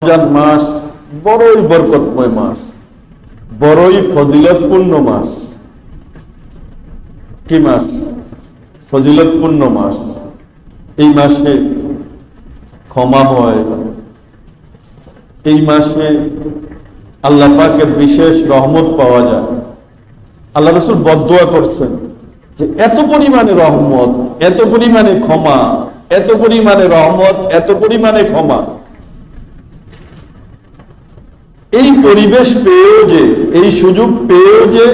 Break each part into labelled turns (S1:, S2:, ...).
S1: রমজান মাস বড়ই বরকতময় মাস, বড়ই ফজিলতপূর্ণ মাস। কি মাস? ফজিলতপূর্ণ মাস। এই মাসে ক্ষমা হয়, এই মাসে আল্লাহ পাকের বিশেষ রহমত পাওয়া যায়। আল্লাহ রাসূল বদদুয়া করছেন যে এত পরিমাণে রহমত, এত পরিমাণে ক্ষমা, এত পরিমাণে রহমত, এত পরিমাণে ক্ষমা, এই পরিবেশ পেয়েও যে, এই সুযোগ পেয়েও যে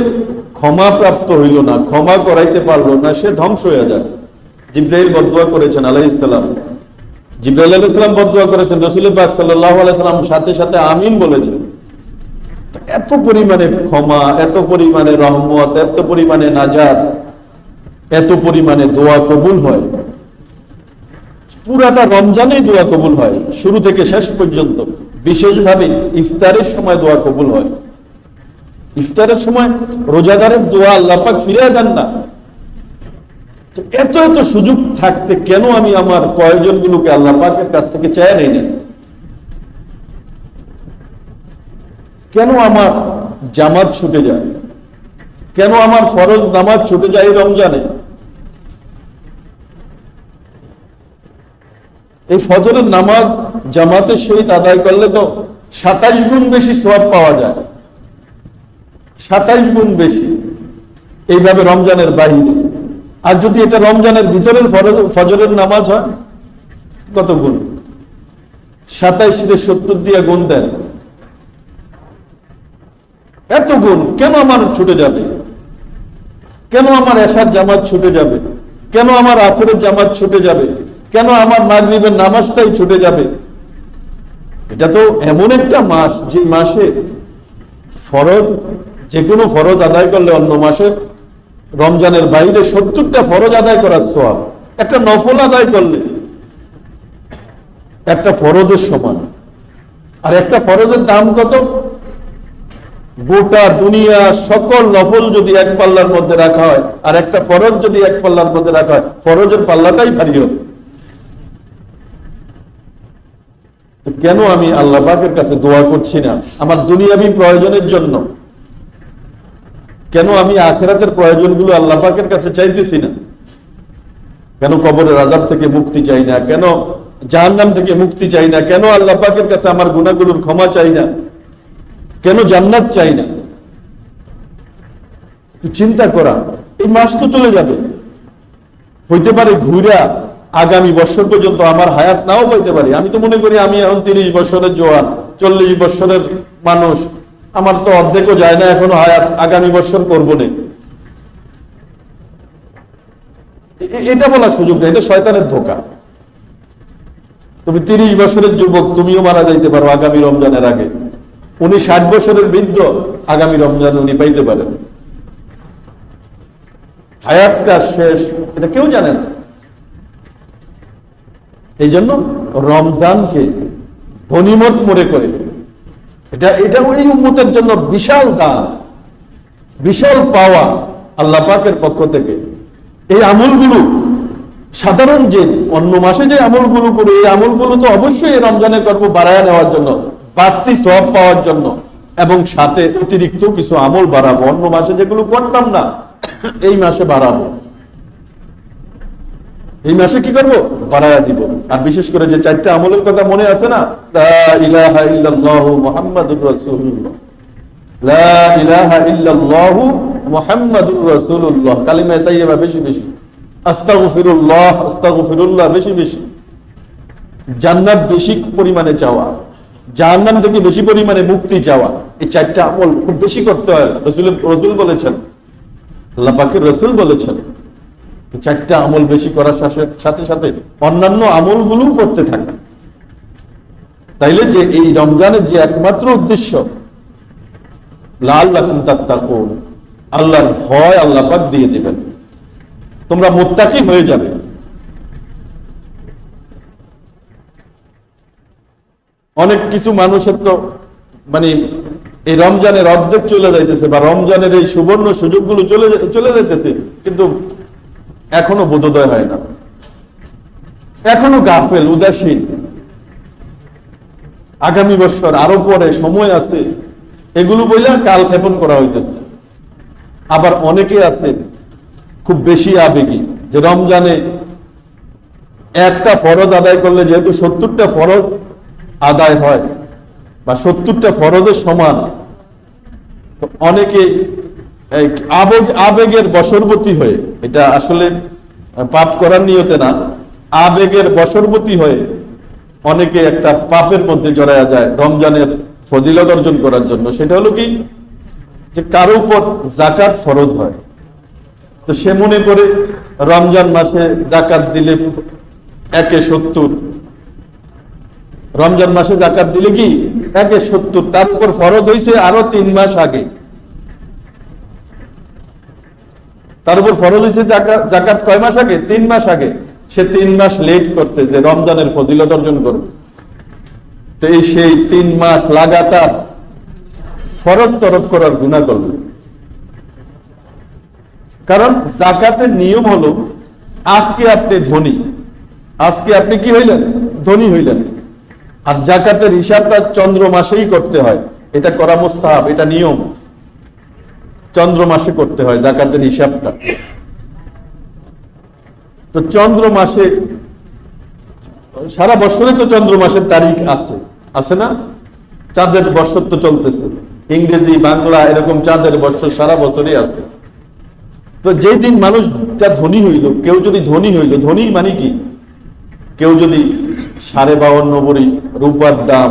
S1: ক্ষমা প্রাপ্ত হইল না, ক্ষমা করাইতে পারলো না, সে ধ্বংস হয়ে যায়। জিবরাইল বদদুয়া করেছেন আলাইহিস সালাম, জিবরাইল আলাইহিস সালাম বদদুয়া করেছেন, রাসূল পাক সাল্লাল্লাহু আলাইহি সাল্লাম সাথে সাথে আমিন বলেছেন। এত পরিমাণে ক্ষমা, এত পরিমাণে রহমত, এত পরিমাণে নাজাত, এত পরিমাণে দোয়া কবুল হয়। পুরাটা রমজানেই দোয়া কবুল হয়, শুরু থেকে শেষ পর্যন্ত। বিশেষভাবে ইফতারের সময় দোয়া কবুল হয়। ইফতারের সময় রোজাদারের দোয়া আল্লাহ পাক ফিরিয়ে দেন না। এত এত সুযোগ থাকতে কেন আমি আমার প্রয়োজনগুলোকে আল্লাহ পাকের কাছ থেকে চেয়ে নেই না? কেন আমার জামাত ছুটে যায়? কেন আমার ফরজ নামাজ ছুটে যায় এই রমজানে? এই ফজরের নামাজ জামাতের সহিত আদায় করলে তো 27 গুণ বেশি সওয়াব পাওয়া যায়, 27 গুণ বেশি এইভাবে রমজানের বাহিরে। আর যদি এটা রমজানের ভিতরের ফজরের নামাজ হয়, কত গুণ? 27 70 দিয়ে গুণ দেন, এত গুণ। কেন আমার ছুটে যাবে? কেন আমার এশার জামাত ছুটে যাবে? কেন আমার আসরের জামাত ছুটে যাবে? কেন আমার মাগরিবের নামাজটাই ছুটে যাবে? এটা তো এমন একটা মাস, যে মাসে ফরজ, যে কোনো ফরজ আদায় করলে অন্য মাসে রমজানের বাইরে 70টা ফরজ আদায় করার সওয়াব। একটা নফল আদায় করলে একটা ফরজের সমান। আর একটা ফরজের দাম কত? গোটা দুনিয়া সকল নফল যদি এক পাল্লার মধ্যে রাখা হয়, আর একটা ফরজ যদি এক পাল্লার মধ্যে রাখা হয়, ফরজের পাল্লাটাই ভারী হবে। তো কেন আমি আল্লাহ পাকের কাছে দোয়া করছি না আমার দুনিয়াবী প্রয়োজনের জন্য? কেন আমি আখিরাতের প্রয়োজনগুলো আল্লাহ পাকের কাছে চাইতেছি না? কেন কবরের আযাব থেকে মুক্তি চাই না? কেন জাহান্নাম থেকে মুক্তি চাই না? কেন আল্লাহ পাকের কাছে আমার গুনাহগুলোর ক্ষমা চাই না? কেন জান্নাত চাই না? চিন্তা করা। এই মাস তো চলে যাবে, হইতে পারে ঘুরা আগামী বছর পর্যন্ত আমার হায়াত নাও পাইতে পারি। আমি তো মনে করি আমি এখন 30 বছরের জোয়ান, 40 বছরের মানুষ, আমার তো অর্ধেকও যায় না এখনো হায়াত, আগামী বছর করবো না। এটা বলার সুযোগ নেই, এটা শয়তানের ধোঁকা। তুমি 30 বছরের যুবক, তুমিও মারা যাইতে পারো আগামী রমজানের আগে। উনি 60 বছরের বৃদ্ধ, আগামী রমজান উনি পাইতে পারেন। হায়াত কার শেষ এটা কেউ জানে না। এই জন্য রমজানকে গনিমত মনে করে, এটা ওই উম্মতের জন্য বিশাল দান, বিশাল পাওয়া আল্লাহ পাকের পক্ষ থেকে। এই আমলগুলো সাধারণ যে অন্য মাসে যে আমলগুলো করি, এই আমলগুলো তো অবশ্যই রমজানে করবো বাড়ায় নেওয়ার জন্য, বাড়তি সওয়াব পাওয়ার জন্য, এবং সাথে অতিরিক্ত কিছু আমল বাড়াবো। অন্য মাসে যেগুলো করতাম না, এই মাসে বাড়াবো। এই মাসে কি করবো? বাড়ায়া দিব। আর বিশেষ করে যে 4টা আমলের কথা মনে আছে না, লা ইলাহা ইল্লাল্লাহু মুহাম্মাদুর রাসূলুল্লাহ, লা ইলাহা ইল্লাল্লাহু মুহাম্মাদুর রাসূলুল্লাহ, কালিমা তাইয়্যিবা বেশি বেশি, আস্তাগফিরুল্লাহ, আস্তাগফিরুল্লাহ বেশি বেশি, জান্নাত বেশি পরিমাণে চাওয়া, জাহান্নাম থেকে বেশি পরিমাণে মুক্তি চাওয়া, এই 4টা আমল খুব বেশি করতে হয়। রাসূল বলেছেন, আল্লাহ পাকের রাসূল বলেছেন। তো 4টা আমল বেশি করার সাথে সাথে অন্যান্য আমলগুলো করতে থাকা। তাইলে যে এই রমজানের যে একমাত্র উদ্দেশ্য, লাআল্লাকুম তাত্তাকুন, আল্লাহর ভয় আল্লাহ পাক দিয়ে দিবেন, তোমরা মুত্তাকি হয়ে যাবে। অনেক কিছু মানুষের তো মানে এই রমজানের অর্ধেক চলে যাইতেছে, বা রমজানের এই সুবর্ণ সুযোগগুলো চলে যাইতেছে, কিন্তু এখনো বোধোদয় হয় না, এখনো গাফেল, উদাসীন। আগামী বছর আরো পরে সময় আছে, এগুলো বইলা কাল ক্ষেপণ করা হইতেছে। আবার অনেকে আছে খুব বেশি আবেগী, যে রমজানে একটা ফরজ আদায় করলে যেহেতু 70টা ফরজ আদায় হয় বা 70টা ফরজের সমান, তো অনেকে আবেগের বশবর্তী হয়ে, এটা আসলে পাপ করার নিয়তে না, আবেগের বশবর্তী হয়ে অনেকে একটা পাপের মধ্যে জড়ায়া যায় রমজানের ফজিলত অর্জন করার জন্য। সেটা হলো কি, যে কারো উপর যাকাত ফরজ হয়, তো সে মনে করে রমজান মাসে যাকাত দিলে 1/70, রমজান মাসে যাকাত দিলে কি 1/70, তার উপর ফরজ হয়েছে আরো 3 মাস আগে, তার উপর ফরজ হয়েছে যাকাত কয় মাস আগে? 3 মাস আগে। সে 3 মাস লেট করছে যে রমজানের ফজিলত অর্জন করবে, তো এই সেই 3 মাস লাগাতার ফরজ তরক করার গুনাহ করবে। কারণ যাকাতের নিয়ম হলো, আজকে আপনি ধনী, আজকে আপনি কি হইলেন? ধনী হইলেন। আর যাকাতের হিসাবটা চন্দ্র মাসেই করতে হয়, এটা করা মুস্তাহাব, এটা নিয়ম, চন্দ্র মাসে করতে হয় যাকাতের হিসাবটা। তো চন্দ্র মাসে, সারা বছরে তো চন্দ্র মাসের তারিখ আছে, আছে না? চাঁদের বছর তো চলতেছে, ইংরেজি বাংলা এরকম চাঁদের বছর সারা বছরই আছে। তো যেই দিন মানুষটা ধনী হইল, কেউ যদি ধনী হইল, ধনী মানে কি, কেউ যদি 52 ভরি রূপার দাম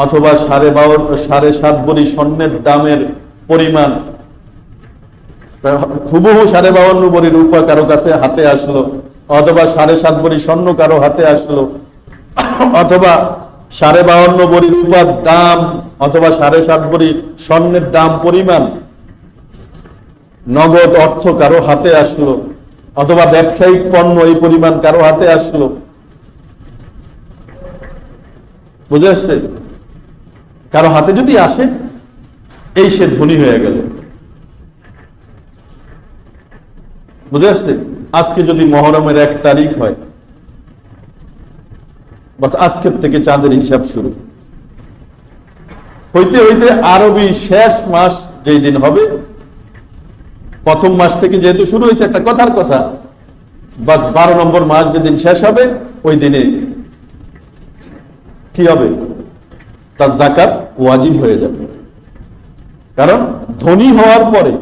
S1: অথবা 7.5 ভরি স্বর্ণের দামের পরিমাণ, হুবহু 52 ভরি রূপা কারো কাছে হাতে আসলো, অথবা 7.5 ভরি স্বর্ণ কারো হাতে আসলো, অথবা 52 ভরি রূপার দাম অথবা 7.5 ভরি স্বর্ণের দাম পরিমাণ নগদ অর্থ কারো হাতে আসলো, অথবা ব্যবসায়িক পণ্য এই পরিমাণ কারো হাতে আসলো, বুঝে আসছে? কারো হাতে যদি আসে, এই সে ধনী হয়ে গেল, বুঝে আসছে? আজকে যদি মহরমের 1 তারিখ হয়, বাস আজকের থেকে চাঁদের হিসাব শুরু হইতে হইতে আরবি শেষ মাস যেই দিন হবে, প্রথম মাস থেকে যেহেতু শুরু হয়েছে, একটা কথার কথা, বাস 12 নম্বর মাস যেদিন শেষ হবে, ওই দিনে কি হবে? তার যাকাত ওয়াজিব হয়ে যাবে। কারণ ধনী হওয়ার পরে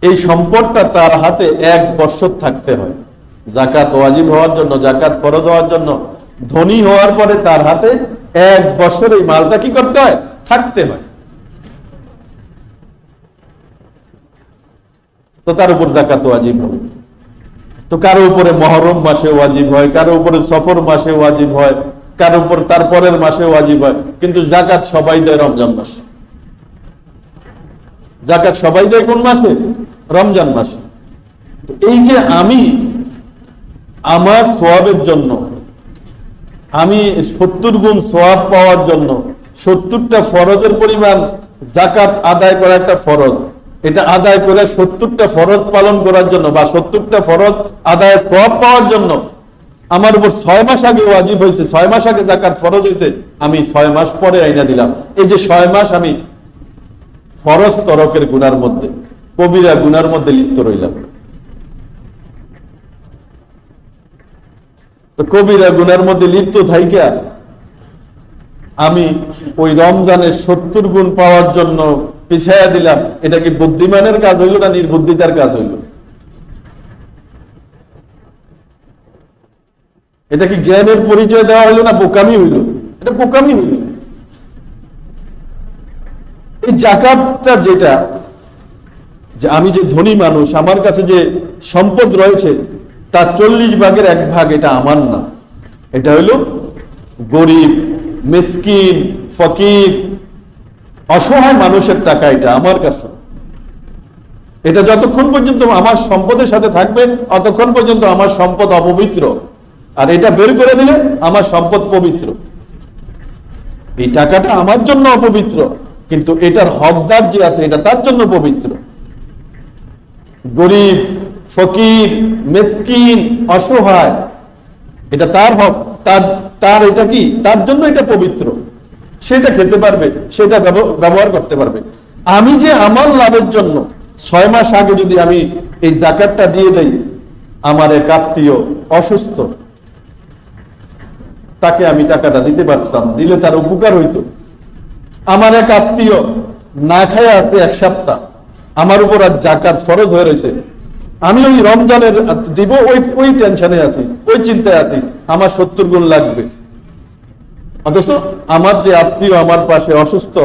S1: এই সম্পদটা তার হাতে 1 বছর থাকতে হয়। যাকাত ওয়াজিব হওয়ার জন্য, যাকাত ফরজ হওয়ার জন্য ধনী হওয়ার পরে তার হাতে 1 বছর এই মালটা কি করতে হয়? থাকতে হয়। তো তার উপর যাকাত ওয়াজিব হবে। তো কারো উপরে মহরম মাসে ওয়াজিব হয়, কারো উপরে সফর মাসে ওয়াজিব হয়, কারো উপর তারপরের মাসে ওয়াজিব হয়, কিন্তু যাকাত সবাই দেয় রমজান মাসে। যাকাত সবাই দেয় কোন মাসে? রমজান মাসে। এই যে আমি আমার সওয়াবের জন্য, আমি 70 গুণ সওয়াব পাওয়ার জন্য 70টা ফরজের পরিমাণ যাকাত আদায় করা একটা ফরজ, এটা আদায় করে 70টা ফরজ পালন করার জন্য বা 70টা ফরজ আদায়ের সওয়াব পাওয়ার জন্য আমার উপর 6 মাস আগে ওয়াজিব হয়েছে, 6 মাস আগে যাকাত ফরজ হয়েছে, আমি 6 মাস পরে আইনা দিলাম। এই যে 6 মাস আমি ফরজ তরকের গুনার মধ্যে, কবিরা গুনার মধ্যে লিপ্ত রইলাম। তো কবিরা গুনার মধ্যে লিপ্ত থাইকা আমি ওই রমজানের 70 গুণ পাওয়ার জন্য পিছায়া দিলাম। এটা কি বুদ্ধিমানের কাজ হইল না নির্বুদ্ধিতার কাজ হইল? এটা কি জ্ঞানের পরিচয় দেওয়া হইল না বোকামি হইল? এটা বোকামি হইল। এই যাকাতটা যেটা, যে আমি যে ধনী মানুষ, আমার কাছে যে সম্পদ রয়েছে তার 40 ভাগের 1 ভাগ এটা আমার না, এটা হইল গরিব, মিসকিন, ফকির, অসহায় মানুষের টাকা, এটা আমার কাছে। এটা যতক্ষণ পর্যন্ত আমার সম্পদের সাথে থাকবে ততক্ষণ পর্যন্ত আমার সম্পদ অপবিত্র, আর এটা বের করে দিলে আমার সম্পদ পবিত্র। এই টাকাটা আমার জন্য অপবিত্র, কিন্তু এটার হকদার যে আছে এটা তার জন্য পবিত্র। গরিব, ফকির, মিসকিন, অসহায় এটা তার হক, তার তার এটা কি, তার জন্য এটা পবিত্র, সেটা খেতে পারবে, সেটা ব্যবহার করতে পারবে। আমি যে আমার লাভের জন্য 6 মাস আগে যদি আমি এই যাকাতটা দিয়ে দেই, আমার এক আত্মীয় অসুস্থ, তাকে আমি টাকাটা দিতে পারতাম, দিলে তার উপকার হইতো। আমার এক আত্মীয় না খায় আছে 1 সপ্তাহ, আমার উপর আজ যাকাত ফরজ হয়ে রয়েছে, আমি ওই রমজানের দিব, ওই টেনশনে আছি, ওই চিন্তায় আছি, আমার 70 গুণ লাগবে। অথচ আমার যে আত্মীয় আমার পাশে অসুস্থ,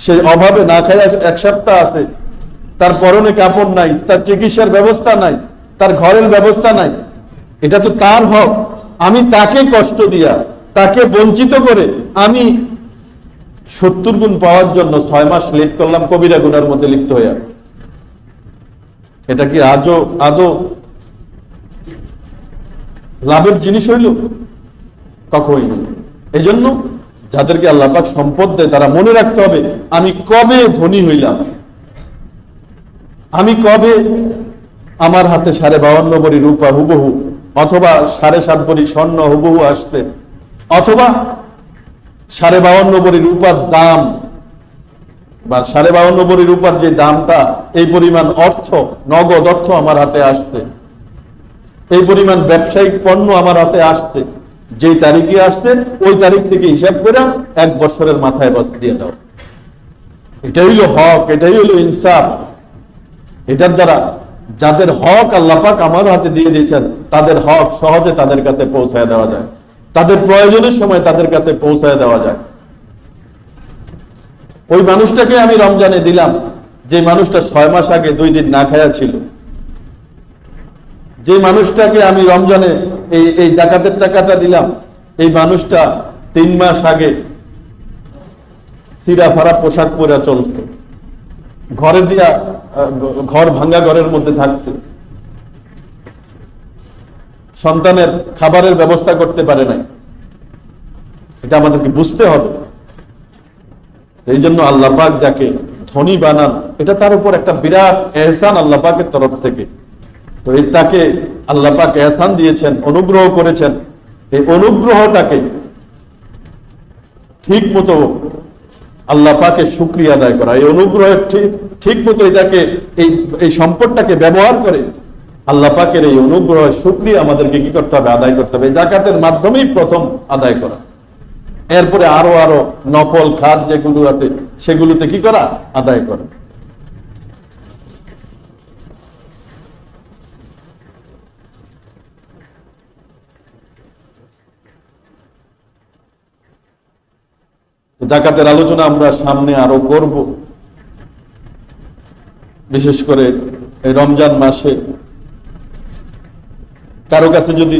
S1: সে অভাবে না খায় 1 সপ্তাহ আছে, তার পরনে কাপড় নাই, তার চিকিৎসার ব্যবস্থা নাই, তার ঘরের ব্যবস্থা নাই, এটা তো তার হক। আমি তাকে কষ্ট দিয়া, তাকে বঞ্চিত করে আমি 70 গুণ পাওয়ার জন্য 6 মাস লেট করলাম, কবিরা গুনার মধ্যে লিপ্ত হইয়া। এটা কি আদৌ লাভের জিনিস হইল? কখনই নয়। এই জন্য যাদেরকে আল্লাহ পাক সম্পদ দেয়, তারা মনে রাখতে হবে, আমি কবে ধনী হইলাম, আমি কবে আমার হাতে 52.5 ভরি রূপা হুবহু, অথবা 7.5 ভরি স্বর্ণ হুবহু আসতে, অথবা 52.5 ভরি রূপার দাম, বা 52.5 ভরি রূপার যে দামটা, এই পরিমাণ অর্থ, নগদ অর্থ আমার হাতে আসছে, এই পরিমাণ ব্যবসায়িক পণ্য আমার হাতে আসছে, যেই তারিখে আসছে ওই তারিখ থেকে হিসাব করে 1 বছরের মাথায় বাস দিয়ে দাও। এটাই হইল হক, এটাই হইল ইনসাফ। এটার দ্বারা যাদের হক আল্লাহ পাক আমার হাতে দিয়ে দিয়েছেন, তাদের হক সহজে তাদের কাছে পৌঁছায় দেওয়া যায়, তাদের প্রয়োজনের সময় তাদের কাছে পৌঁছায় দেওয়া যায়। ওই মানুষটাকে আমি রমজানে দিলাম, যে মানুষটা 6 মাস আগে 2 দিন না খায়া ছিল, যে মানুষটাকে আমি রমজানে এই যাকাতের টাকাটা দিলাম, এই মানুষটা 3 মাস আগে সিরা ফারা পোশাক পরে চলছে, ঘর ভাঙ্গা ঘরের মধ্যে থাকছে, সন্তানের খাবারের ব্যবস্থা করতে পারে নাই। এটা আমাদেরকে বুঝতে হবে। এই জন্য আল্লাহ পাক যাকে ধনী বানান, এটা তার উপর একটা বিরাট এহসান আল্লাহ পাকের তরফ থেকে। তো এই তাকে আল্লাহ পাক এহসান দিয়েছেন, অনুগ্রহ করেছেন, এই অনুগ্রহটাকে ঠিক মতো আল্লাহ পাকের শুকরিয়া আদায় করা, এই অনুগ্রহের ঠিক মতো এটাকে এই সম্পদটাকে ব্যবহার করে আল্লাহ পাকের এই অনুগ্রহের শুকরিয়া আমাদেরকে কি করতে হবে? আদায় করতে হবে। যাকাতের মাধ্যমেই প্রথম আদায় করা, এরপরে আরো নফল খাত যেগুলো আছে সেগুলোতে কি করা? আদায় করা। যাকাতের আলোচনা আমরা সামনে আরো করব, বিশেষ করে এই রমজান মাসে। কারো কাছে যদি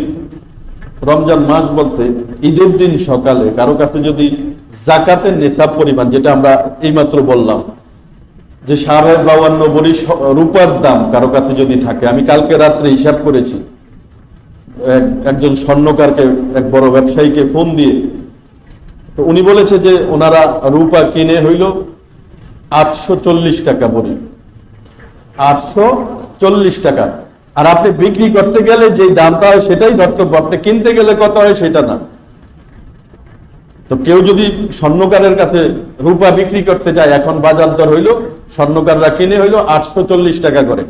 S1: রমজান মাস বলতে ঈদের দিন সকালে কারো কাছে যদি যাকাতের নিসাব পরিমাণ, যেটা আমরা এইমাত্র বললাম যে 52.5 ভরি রূপার দাম কারো কাছে যদি থাকে, আমি কালকে রাত্রে হিসাব করেছি, একজন স্বর্ণকারকে, এক বড় ব্যবসায়ীকে ফোন দিয়ে, তো উনি বলেছে যে ওনারা রূপা কিনে হইল 840 টাকা ভরি, 840 টাকা। আর আপনি বিক্রি করতে গেলে যে দামটা হয় সেটাই ধর্তব্য, আপনি কিনতে গেলে কত হয় সেটা না। তো কেউ যদি স্বর্ণকারের কাছে রূপা বিক্রি করতে যায়, এখন বাজার দর হইল, স্বর্ণকাররা কিনে হইল 840 টাকা করে,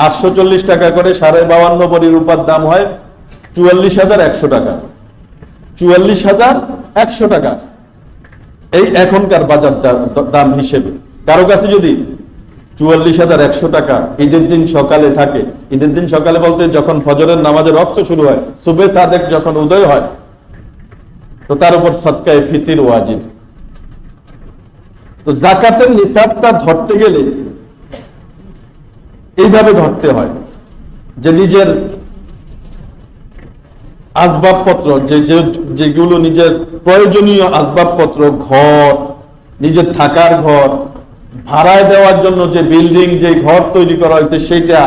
S1: 840 টাকা করে 52.5 ভরি রূপার দাম হয় 44,100 টাকা, 44,100 টাকা এই এখনকার বাজার দাম হিসেবে। কারো কাছে যদি 44,100 টাকা ঈদের দিন সকালে থাকে, ঈদের দিন সকালে বলতে যখন ফজরের নামাজের রক্ত শুরু হয়, সুবে সাদেক যখন উদয় হয়, তো তার উপর সদকায়ে ফিতির ওয়াজিব। তো যাকাতের নিসাবটা ধরতে গেলে এইভাবে ধরতে হয় যে নিজের আসবাবপত্র, যেগুলো নিজের প্রয়োজনীয় আসবাবপত্র, ঘর, নিজের থাকার ঘর, ভাড়ায় দেওয়ার জন্য যে বিল্ডিং, যে ঘর তৈরি করা হয়েছে সেটা,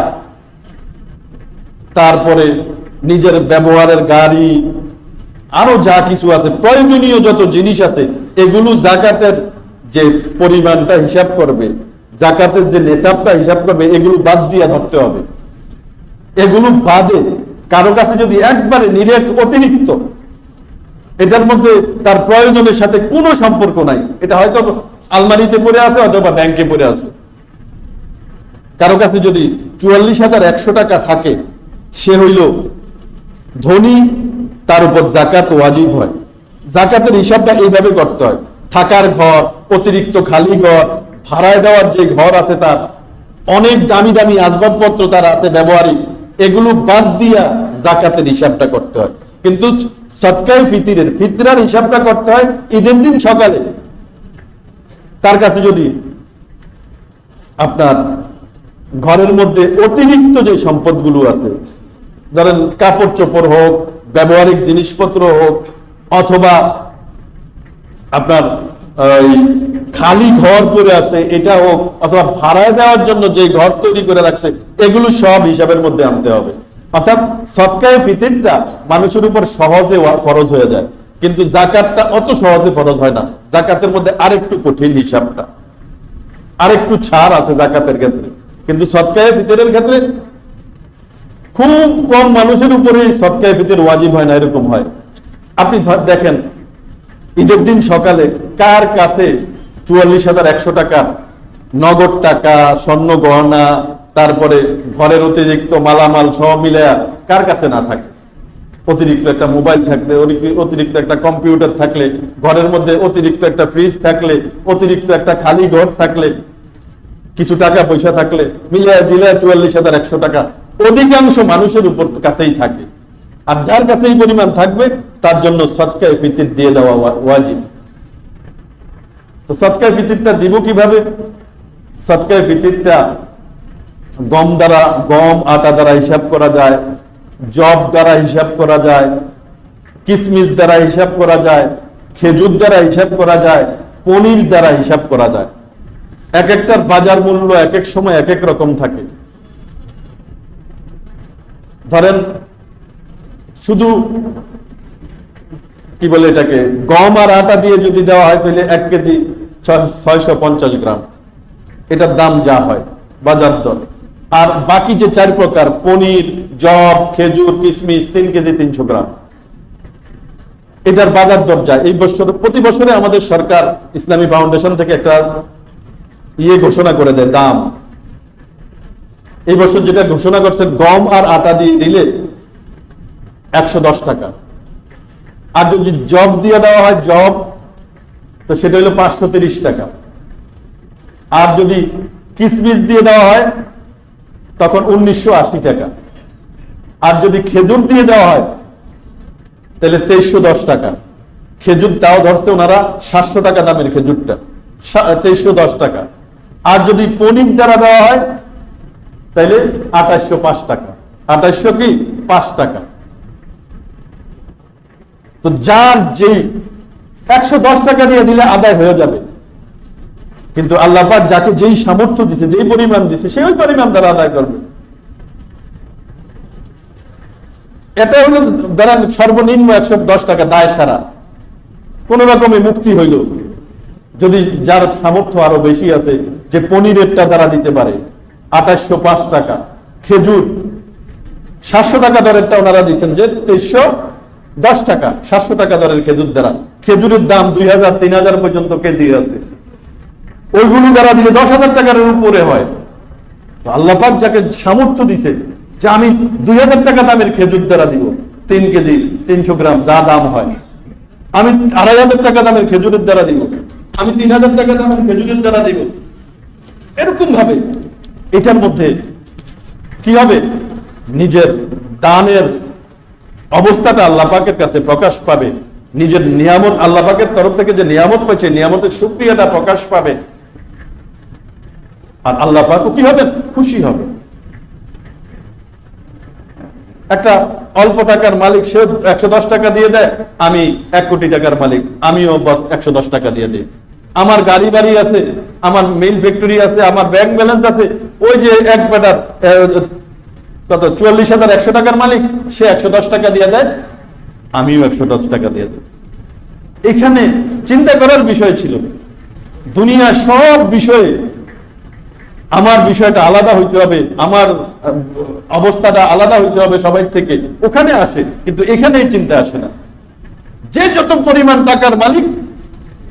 S1: তারপরে নিজের ব্যবহারের গাড়ি, আরো যা কিছু আছে, প্রয়োজনীয় যত জিনিস আছে, এগুলো যাকাতের যে পরিমাণটা হিসাব করবে, যাকাতের যে নেশাবটা হিসাব করবে, এগুলো বাদ দিয়ে ধরতে হবে। এগুলো বাদে কারো কাছে যদি একবারে নিরেট অতিরিক্ত, এটার মধ্যে তার প্রয়োজনের সাথে কোনো সম্পর্ক নাই, এটা হয়তো আলমারিতে পড়ে আছে অথবা ব্যাংকে পড়ে আছে, কারো কাছে যদি 44,100 টাকা থাকে, সে হইল ধনী, তার উপর জাকাত ওয়াজিব হয়। জাকাতের হিসাবটা এইভাবে করতে হয়, থাকার ঘর, অতিরিক্ত খালি ঘর, ভাড়ায় দেওয়ার যে ঘর আছে, তার অনেক দামি দামি আসবাবপত্র তার আছে ব্যবহারিক, এগুলো বাদ দিয়া জাকাতের হিসাবটা করতে হয়। কিন্তু সদকায়ে ফিতরের ফিতরার হিসাবটা করতে হয় ঈদের দিন সকালে। তার কাছে যদি আপনার ঘরের মধ্যে অতিরিক্ত যে সম্পদগুলো আছে, ধরেন কাপড় চোপড় হোক, ব্যবহারিক জিনিসপত্র হোক, অথবা আপনার খালি ঘর পড়ে আছে এটা হোক, অথবা ভাড়ায় দেওয়ার জন্য যে ঘর তৈরি করে রাখছে, এগুলো সব হিসাবের মধ্যে আনতে হবে। অর্থাৎ সদকায়ে ফিতরটা মানুষের উপর সহজে ফরজ হয়ে যায়, কিন্তু জাকাতটা অত সহজে ফরজ হয় না। জাকাতের মধ্যে আরেকটু কঠিন হিসাবটা, আরেকটু ছাড় আছে জাকাতের ক্ষেত্রে, কিন্তু সদকায়ে ফিতরের ক্ষেত্রে খুব কম মানুষের উপরে সদকায়ে ফিতর ওয়াজিব হয় না, এরকম হয়। আপনি দেখেন ঈদের দিন সকালে কার কাছে 44,100 টাকা নগদ টাকা, স্বর্ণ গহনা, তারপরে ঘরের অতিরিক্ত মালামাল সব মিলে কার কাছে না থাকে? অতিরিক্ত একটা মোবাইল থাকলে, অতিরিক্ত একটা কম্পিউটার থাকলে, ঘরের মধ্যে অতিরিক্ত একটা ফ্রিজ থাকলে, অতিরিক্ত একটা খালি ঘর থাকলে, কিছু টাকা পয়সা থাকলে, মিলিয়ে জিলায় 44,100 টাকা অধিকাংশ মানুষের উপর কাছেই থাকে। আর যার কাছে এই পরিমাণ থাকবে তার জন্য সদকায়ে ফিতর দিয়ে দেওয়া ওয়াজিব। তো সদকায়ে ফিতরটা দিব কিভাবে? সদকায়ে ফিতরটা গম দ্বারা, গম আটা দ্বারা হিসাব করা যায়, জব দ্বারা হিসাব করা যায়, কিসমিস দ্বারা হিসাব করা যায়, খেজুর দ্বারা হিসাব করা যায়, পনির দ্বারা হিসাব করা যায়। এক একটার বাজার মূল্য এক এক সময় এক এক রকম থাকে। ধরেন শুধু কি বলে এটাকে, গম আর আটা দিয়ে যদি দেওয়া হয় তাহলে 1 কেজি 650 গ্রাম, এটার দাম যা হয় বাজার দর। আর বাকি যে 4 প্রকার, পনির, জব, খেজুর, কিশমিশ, 3 কেজি 300 গ্রাম, এটার বাজার দর যায়। এই বছর, প্রতি বছরে আমাদের সরকার ইসলামী ফাউন্ডেশন থেকে একটা ঘোষণা করে দেয় দাম। এই বছর যেটা ঘোষণা করছে, গম আর আটা দিয়ে দিলে 110 টাকা, আর যদি জব দিয়ে দেওয়া হয় জব, তো সেটা হলো 530 টাকা। আর যদি কিশমিশ দিয়ে দেওয়া হয় তখন 1980 টাকা। আর যদি খেজুর দিয়ে দেওয়া হয় তাহলে 2310 টাকা। খেজুর তাও ধরছে ওনারা 700 টাকা দামের খেজুরটা, 2310 টাকা। আর যদি পনির দ্বারা দেওয়া হয় তাহলে 2805 টাকা। 2800 কি 5 টাকা। তো যার যেই 110 টাকা দিয়ে দিলে আদায় হয়ে যাবে, কিন্তু আল্লাহ পাক যাকে যেই সামর্থ্য দিছে, যেই পরিমাণ দিছে, সেই পরিমাণ দ্বারা আদায় করবে। এটা হলো ধরেন সর্বনিম্ন 110 টাকা দায় সারা, কোন রকমে মুক্তি হইল। যদি যার সামর্থ্য আরো বেশি আছে, যে পনিরেরটা দ্বারা দিতে পারে 2805 টাকা, খেজুর 700 টাকা দরেরটা ওনারা দিচ্ছেন যে 2310 টাকা, 700 টাকা দরের খেজুর দ্বারা। খেজুরের দাম 2000-3000 পর্যন্ত কেজি আছে, ওইগুলো দ্বারা দিলে 10,000 টাকার উপরে হয়। তো আল্লাহ পাক যাকে সামর্থ্য দিছে যে আমি 2000 টাকা দামের খেজুর দ্বারা দিব, 3 কেজি 300 গ্রাম যা দাম হয়, আমি 2500 টাকা দামের খেজুরের দ্বারা দিব, আমি 3000 টাকা দামের খেজুরের দ্বারা দিব, এরকম ভাবে এটার মধ্যে কি হবে, নিজের দানের অবস্থাটা আল্লাহ পাকের কাছে প্রকাশ পাবে, নিজের নিয়ামত, আল্লাহ পাকের তরফ থেকে যে নিয়ামত পাচ্ছে, নিয়ামতের শুকরিয়াটা প্রকাশ পাবে। আর আল্লাহ পাকও কি হবে, খুশি হবে। একটা অল্প টাকার মালিক, সে 110 টাকা দিয়ে দেয়, আমি 1 কোটি টাকার মালিক, আমিও বাস 110 টাকা দিয়ে দিই। আমার গাড়ি বাড়ি আছে, আমার মেইন ফ্যাক্টরি আছে, আমার ব্যাংক ব্যালেন্স আছে, ওই যে এক বেটার কত 44,100 টাকার মালিক, সে 110 টাকা দিয়ে দেয়, আমিও 110 টাকা দিয়ে দিই। এখানে চিন্তা করার বিষয় ছিল, দুনিয়া সব বিষয়ে আমার বিষয়টা আলাদা হইতে হবে, আমার অবস্থাটা আলাদা হইতে হবে সবাই থেকে, ওখানে আসে, কিন্তু এখানেই চিন্তা আসে না। যে যত পরিমাণ টাকার মালিক,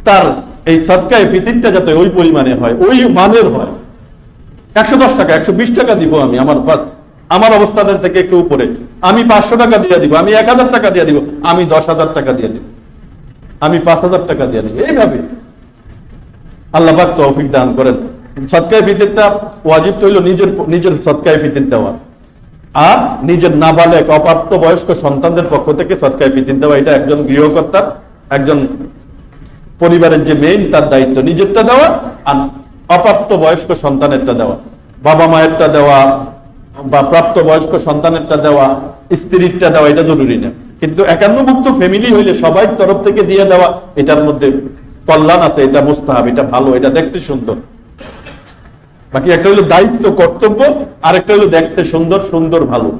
S1: তার এই সদকায়ে ফিতরটা যাতে ওই পরিমাণে হয়, ওই মানের হয়। 110 টাকা 120 টাকা দিব আমি, আমার বাস আমার অবস্থানের থেকে একটু উপরে, আমি 500 টাকা দিয়ে দিব, আমি 1000 টাকা দিয়ে দিব, আমি 10,000 টাকা দিয়ে দিব, আমি 5,000 টাকা দিয়ে দিব। এইভাবে আল্লাহ পাক তৌফিক দান করেন। সদকায়ে ফিতরটা ওয়াজিব হইল নিজের সদকায়ে ফিতর দেওয়া, আর নিজের নাবালেগ অপ্রাপ্ত বয়স্ক সন্তানদের পক্ষ থেকে সদকায়ে ফিতর দেওয়া। এটা একজন গৃহকর্তার, একজন পরিবারের যে মেইন, তার দায়িত্ব নিজেরটা দেওয়া আর অপ্রাপ্ত বয়স্ক সন্তানেরটা দেওয়া। বাবা মায়েরটা দেওয়া বা প্রাপ্ত বয়স্ক সন্তানেরটা দেওয়া, স্ত্রীরটা দেওয়া, এটা জরুরি না। কিন্তু 51 ফ্যামিলি হইলে সবাই তরফ থেকে দিয়ে দেওয়া, এটার মধ্যে কল্যাণ আছে, এটা মুস্তাহাব, এটা ভালো, এটা দেখতে সুন্দর। বাকি একটা হলো দায়িত্ব, কর্তব্য, আর একটা হলো দেখতে সুন্দর, সুন্দর ভালো।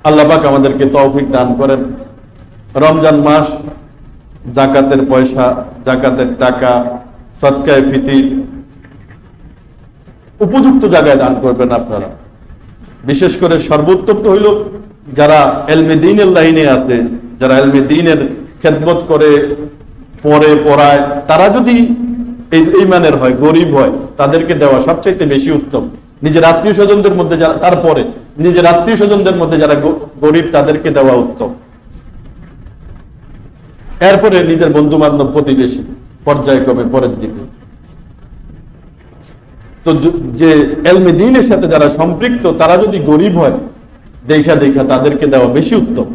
S1: আল্লাহ পাক আমাদেরকে তৌফিক দান করেন। রমজান মাস, যাকাতের পয়সা, যাকাতের টাকা, সদকায়ে ফিতর উপযুক্ত জায়গায় দান করবেন আপনারা। বিশেষ করে সর্বোত্তম হইল যারা ইলমে দ্বীনের লাইনে আছে, যারা ইলমে দ্বীনের খেদমত করে, পড়ে, পড়ায়, তারা যদি এই মানের হয়, গরিব হয়, তাদেরকে দেওয়া সবচাইতে বেশি উত্তম। নিজের আত্মীয় স্বজনদের মধ্যে যারা, তারপরে নিজের আত্মীয় স্বজনদের মধ্যে যারা গরিব, তাদেরকে দেওয়া উত্তম। এরপরে নিজের বন্ধু বান্ধব, প্রতিবেশী, পর্যায়ক্রমে পরের দিকে। তো যে ইলমে দ্বীনের সাথে যারা সম্পৃক্ত, তারা যদি গরিব হয়, দেখা দেখা তাদেরকে দেওয়া বেশি উত্তম।